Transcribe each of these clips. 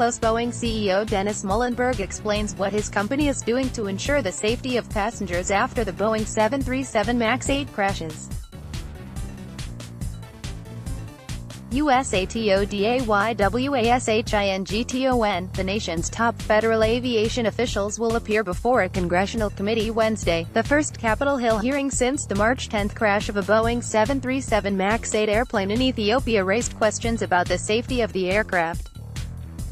close. Boeing CEO Dennis Mullenburg explains what his company is doing to ensure the safety of passengers after the Boeing 737 MAX 8 crashes. USA TODAYWASHINGTON, the nation's top federal aviation officials will appear before a congressional committee Wednesday, the first Capitol Hill hearing since the March 10 crash of a Boeing 737 MAX 8 airplane in Ethiopia raised questions about the safety of the aircraft.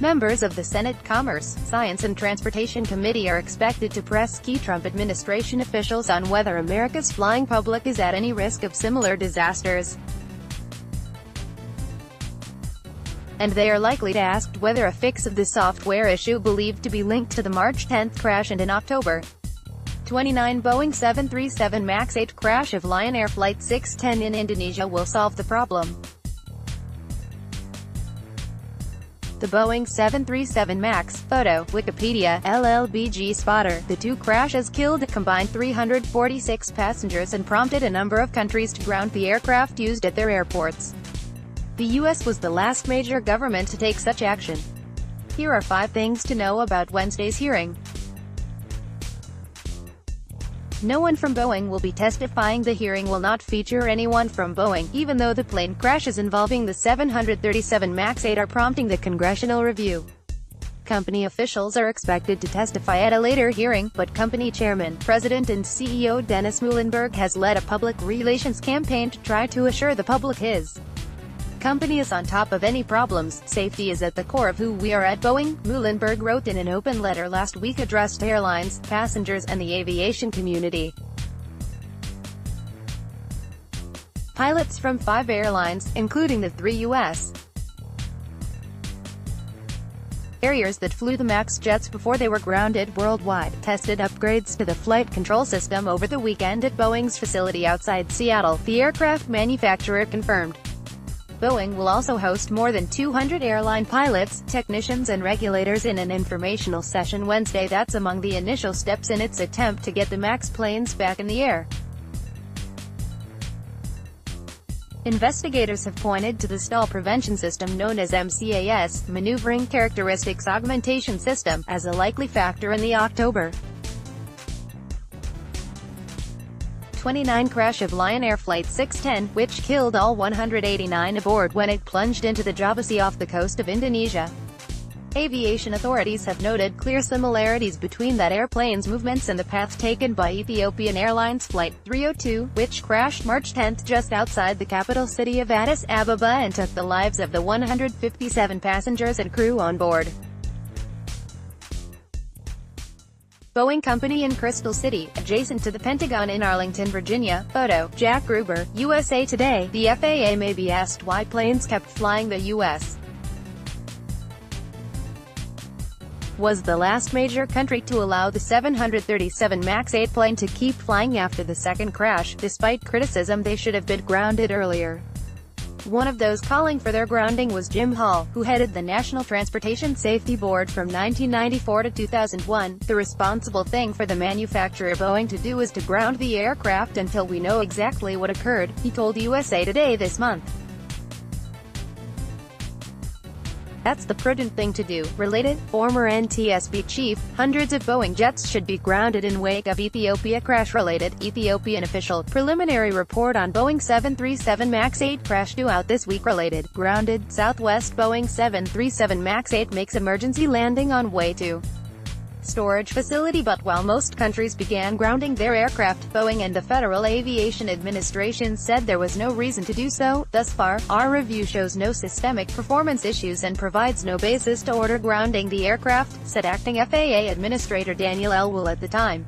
Members of the Senate Commerce, Science and Transportation Committee are expected to press key Trump administration officials on whether America's flying public is at any risk of similar disasters. And they are likely to ask whether a fix of the software issue believed to be linked to the March 10 crash and an October 29 Boeing 737 MAX 8 crash of Lion Air Flight 610 in Indonesia will solve the problem. The Boeing 737 MAX, photo, Wikipedia, LLBG spotter. The two crashes killed a combined 346 passengers and prompted a number of countries to ground the aircraft used at their airports. The U.S. was the last major government to take such action. Here are 5 things to know about Wednesday's hearing. No one from Boeing will be testifying. The hearing will not feature anyone from Boeing, even though the plane crashes involving the 737 MAX 8 are prompting the congressional review. Company officials are expected to testify at a later hearing, but company chairman, president and CEO Dennis Mullenburg has led a public relations campaign to try to assure the public his company is on top of any problems. Safety is at the core of who we are at Boeing, Mullenburg wrote in an open letter last week addressed airlines, passengers and the aviation community. Pilots from 5 airlines, including the 3 U.S. carriers that flew the MAX jets before they were grounded worldwide, tested upgrades to the flight control system over the weekend at Boeing's facility outside Seattle, the aircraft manufacturer confirmed. Boeing will also host more than 200 airline pilots, technicians and regulators in an informational session Wednesday. That's among the initial steps in its attempt to get the MAX planes back in the air. Investigators have pointed to the stall prevention system known as MCAS, Maneuvering Characteristics Augmentation System, as a likely factor in the October 29 crash of Lion Air Flight 610, which killed all 189 aboard when it plunged into the Java Sea off the coast of Indonesia. Aviation authorities have noted clear similarities between that airplane's movements and the path taken by Ethiopian Airlines Flight 302, which crashed March 10 just outside the capital city of Addis Ababa and took the lives of the 157 passengers and crew on board. Boeing Company in Crystal City, adjacent to the Pentagon in Arlington, Virginia. Photo, Jack Gruber, USA Today. The FAA may be asked why planes kept flying. The U.S. was the last major country to allow the 737 MAX 8 plane to keep flying after the second crash, despite criticism they should have been grounded earlier. One of those calling for their grounding was Jim Hall, who headed the National Transportation Safety Board from 1994 to 2001. The responsible thing for the manufacturer Boeing to do is to ground the aircraft until we know exactly what occurred, he told USA Today this month. That's the prudent thing to do. Related, former NTSB chief, hundreds of Boeing jets should be grounded in wake of Ethiopia crash. Related, Ethiopian official, preliminary report on Boeing 737 MAX 8 crash due out this week. Related, grounded, Southwest Boeing 737 MAX 8 makes emergency landing on way to storage facility. But while most countries began grounding their aircraft, Boeing and the Federal Aviation Administration said there was no reason to do so. Thus far, our review shows no systemic performance issues and provides no basis to order grounding the aircraft, said acting FAA Administrator Daniel Elwell at the time.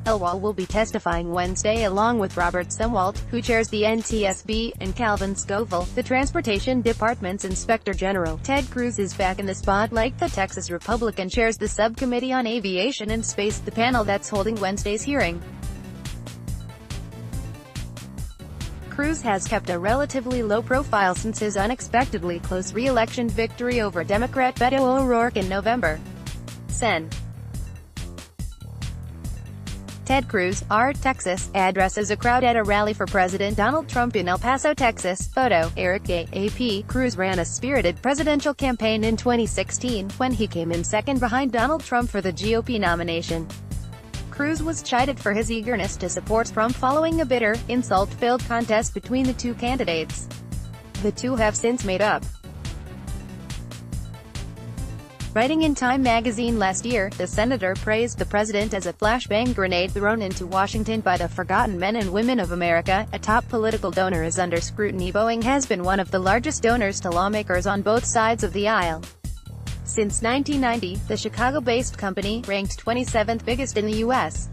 Elwell will be testifying Wednesday along with Robert Sumwalt, who chairs the NTSB, and Calvin Scoville, the Transportation Department's Inspector General. Ted Cruz is back in the spotlight. The Texas Republican chairs the Subcommittee on Aviation and Space, the panel that's holding Wednesday's hearing. Cruz has kept a relatively low profile since his unexpectedly close re-election victory over Democrat Beto O'Rourke in November. Sen. Ted Cruz, R. Texas, addresses a crowd at a rally for President Donald Trump in El Paso, Texas. Photo, Eric A. AP. Cruz ran a spirited presidential campaign in 2016, when he came in second behind Donald Trump for the GOP nomination. Cruz was chided for his eagerness to support Trump following a bitter, insult-filled contest between the two candidates. The two have since made up. Writing in Time magazine last year, the senator praised the president as a flashbang grenade thrown into Washington by the forgotten men and women of America. A top political donor is under scrutiny. Boeing has been one of the largest donors to lawmakers on both sides of the aisle. Since 1990, the Chicago-based company, ranked 27th biggest in the U.S.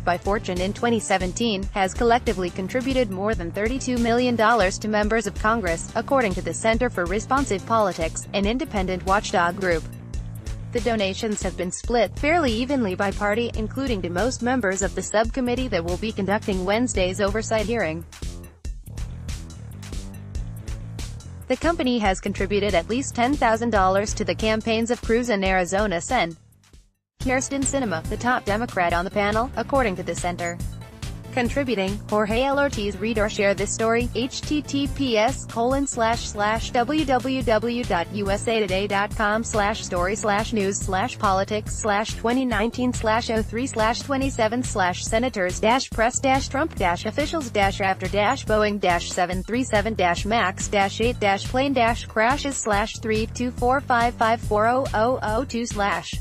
by Fortune in 2017, has collectively contributed more than $32 million to members of Congress, according to the Center for Responsive Politics, an independent watchdog group. The donations have been split fairly evenly by party, including to most members of the subcommittee that will be conducting Wednesday's oversight hearing. The company has contributed at least $10,000 to the campaigns of Cruz and Arizona Sen. Kyrsten Sinema, the top Democrat on the panel, according to the center. Contributing, Jorge L. Ortiz. Read or share this story, https://www.usa.com/story/news/politics/2019/03/27/Boeing-737-MAX-8-plane-crashes/32455400002/